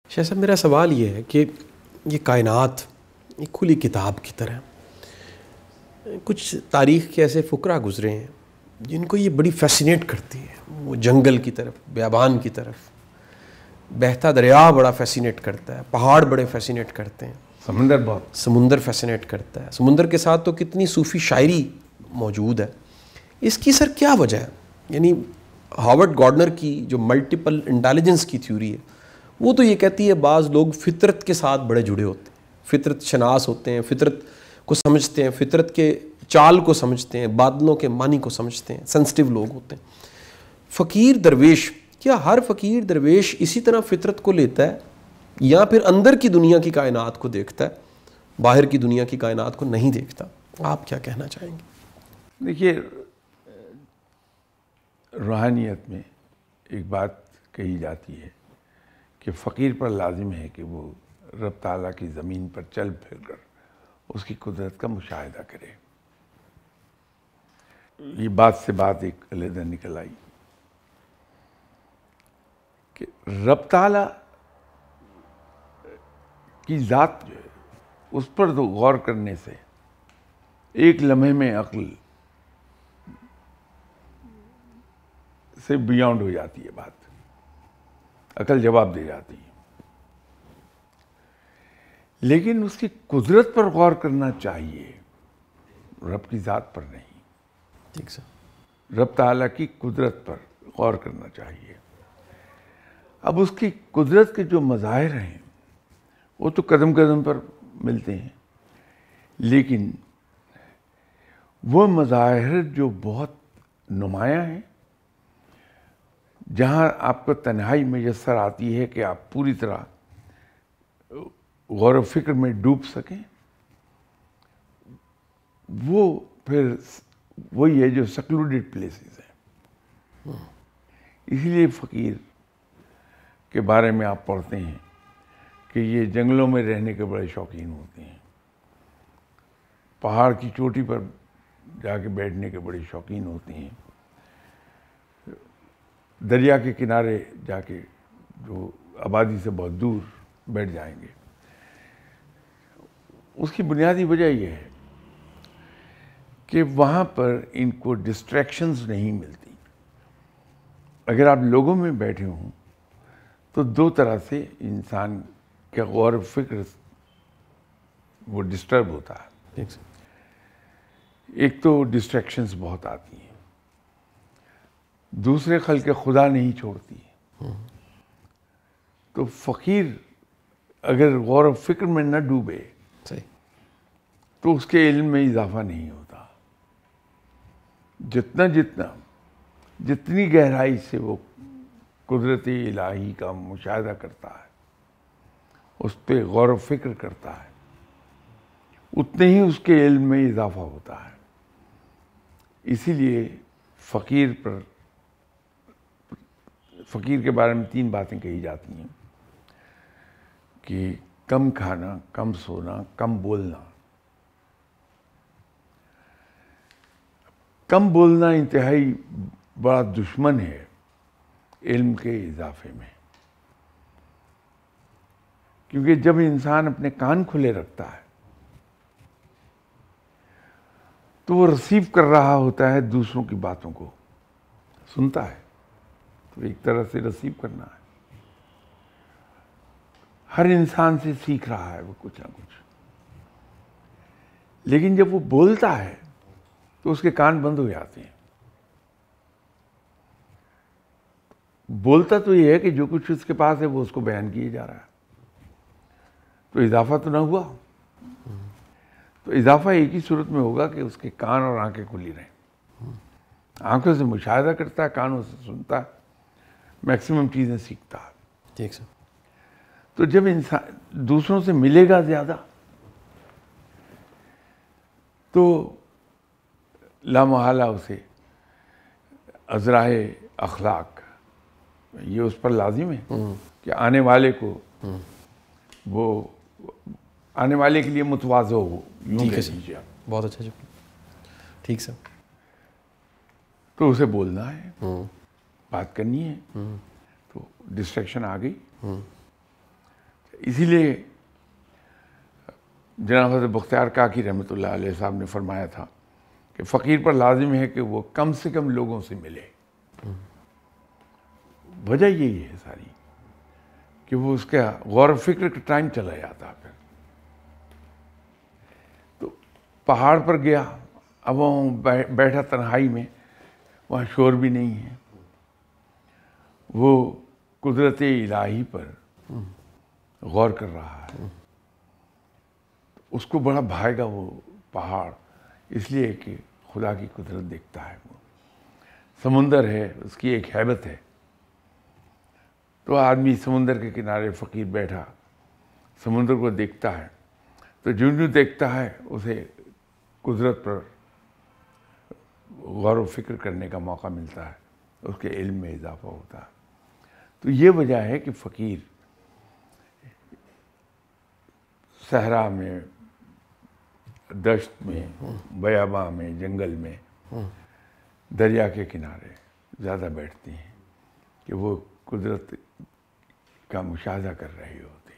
شاہ صاحب میرا سوال یہ ہے کہ یہ کائنات ایک کھلی کتاب کی طرح، کچھ تاریخ کے ایسے فقرا گزرے ہیں جن کو یہ بڑی فیسینیٹ کرتی ہے. وہ جنگل کی طرف، بیابان کی طرف، بہتا دریا بڑا فیسینیٹ کرتا ہے، پہاڑ بڑے فیسینیٹ کرتے ہیں، سمندر فیسینیٹ کرتا ہے. سمندر کے ساتھ تو کتنی صوفی شاعری موجود ہے. اس کی سر کیا وجہ ہے؟ یعنی ہاورڈ گارڈنر کی جو ملٹیپل انٹیلیجنس کی تھیوری ہے وہ تو یہ کہتی ہے بعض لوگ فطرت کے ساتھ بڑے جڑے ہوتے ہیں، فطرت شناس ہوتے ہیں، فطرت کو سمجھتے ہیں، فطرت کے چال کو سمجھتے ہیں، بادلوں کے معنی کو سمجھتے ہیں، سینسٹیو لوگ ہوتے ہیں. فقیر درویش، کیا ہر فقیر درویش اسی طرح فطرت کو لیتا ہے یا پھر اندر کی دنیا کی کائنات کو دیکھتا ہے، باہر کی دنیا کی کائنات کو نہیں دیکھتا؟ آپ کیا کہنا چاہیں گے؟ دیکھیے، روحانیت میں ایک بات کہی جاتی ہے کہ فقیر پر لازم ہے کہ وہ رب تعالیٰ کی زمین پر چل پھر کر اس کی قدرت کا مشاہدہ کرے. یہ بات سے بات ایک علیحدہ نکل آئی کہ رب تعالیٰ کی ذات جو ہے اس پر تو غور کرنے سے ایک لمحے میں عقل سے بیانڈ ہو جاتی ہے بات، عقل جواب دے جاتی ہے. لیکن اس کی قدرت پر غور کرنا چاہیے، رب کی ذات پر نہیں. ٹھیک سر. رب تعالیٰ کی قدرت پر غور کرنا چاہیے. اب اس کی قدرت کے جو مظاہر ہیں وہ تو قدم قدم پر ملتے ہیں، لیکن وہ مظاہر جو بہت نمایاں ہیں، جہاں آپ کو تنہائی میسر آتی ہے کہ آپ پوری طرح غور و فکر میں ڈوب سکیں، وہ پھر وہی ہے جو سیکلوڈیڈ پلیسز ہیں. اسی لیے فقیر کے بارے میں آپ پڑھتے ہیں کہ یہ جنگلوں میں رہنے کے بڑے شوقین ہوتے ہیں، پہاڑ کی چوٹی پر جا کے بیٹھنے کے بڑے شوقین ہوتے ہیں، دریا کے کنارے جا کے جو آبادی سے بہت دور بیٹھ جائیں گے. اس کی بنیادی وجہ یہ ہے کہ وہاں پر ان کو ڈسٹریکشنز نہیں ملتی. اگر آپ لوگوں میں بیٹھے ہوں تو دو طرح سے انسان کا غور و فکر وہ ڈسٹرب ہوتا ہے. ایک تو ڈسٹریکشنز بہت آتی ہیں، دوسرے خلق خدا نہیں چھوڑتی. تو فقیر اگر غور و فکر میں نہ ڈوبے تو اس کے علم میں اضافہ نہیں ہوتا. جتنی گہرائی سے وہ قدرت الہی کا مشاہدہ کرتا ہے، اس پہ غور و فکر کرتا ہے، اتنے ہی اس کے علم میں اضافہ ہوتا ہے. اسی لیے فقیر کے بارے میں 3 باتیں کہی جاتی ہیں کہ کم کھانا، کم سونا، کم بولنا. کم بولنا انتہائی بڑا دشمن ہے علم کے اضافے میں، کیونکہ جب انسان اپنے کان کھلے رکھتا ہے تو وہ ریسیو کر رہا ہوتا ہے، دوسروں کی باتوں کو سنتا ہے، تو ایک طرح سے ریسیو کرنا ہے. ہر انسان سے سیکھ رہا ہے وہ کچھ نہ کچھ. لیکن جب وہ بولتا ہے تو اس کے کان بند ہو جاتے ہیں. بولتا تو یہ ہے کہ جو کچھ اس کے پاس ہے وہ اس کو بیان کیے جا رہا ہے، تو اضافہ تو نہ ہوا. تو اضافہ ایک ہی صورت میں ہوگا کہ اس کے کان اور آنکھیں کھلی رہیں. آنکھوں سے مشاہدہ کرتا ہے، کانوں سے سنتا ہے، میکسیمم چیزیں سیکھتا ہے. ٹھیک سر. تو جب انسان دوسروں سے ملے گا زیادہ تو لامحالہ اسے ازرائے اخلاق یہ اس پر لازم ہے کہ آنے والے کو وہ آنے والے کے لیے متواضع ہو. ٹھیک ہے سر، بہت اچھا جی. ٹھیک سر. تو اسے بولنا ہے، بات کرنی ہے. تو ڈسٹریکشن آ گئی اسی لیے جناب حضرت بختیار کاکی رحمۃ اللہ علیہ صاحب نے فرمایا تھا کہ فقیر پر لازم ہے کہ وہ کم سے کم لوگوں سے ملے. وجہ یہی ہے ساری کہ وہ اس کا غور و فکر کا ٹائم چلا جاتا. پھر تو پہاڑ پر گیا، اب وہ بیٹھا تنہائی میں، وہاں شور بھی نہیں ہے، وہ قدرت الہی پر غور کر رہا ہے. اس کو بڑا بھائے گا وہ پہاڑ، اس لیے کہ خدا کی قدرت دیکھتا ہے. وہ سمندر ہے، اس کی ایک ہیبت ہے. تو آدمی سمندر کے کنارے فقیر بیٹھا سمندر کو دیکھتا ہے، تو جو دیکھتا ہے اسے قدرت پر غور و فکر کرنے کا موقع ملتا ہے، اس کے علم میں اضافہ ہوتا ہے. تو یہ وجہ ہے کہ فقیر صحرا میں، دشت میں، بیاباں میں، جنگل میں، دریا کے کنارے زیادہ بیٹھتی ہیں کہ وہ قدرت کا مشاہدہ کر رہی ہوتی.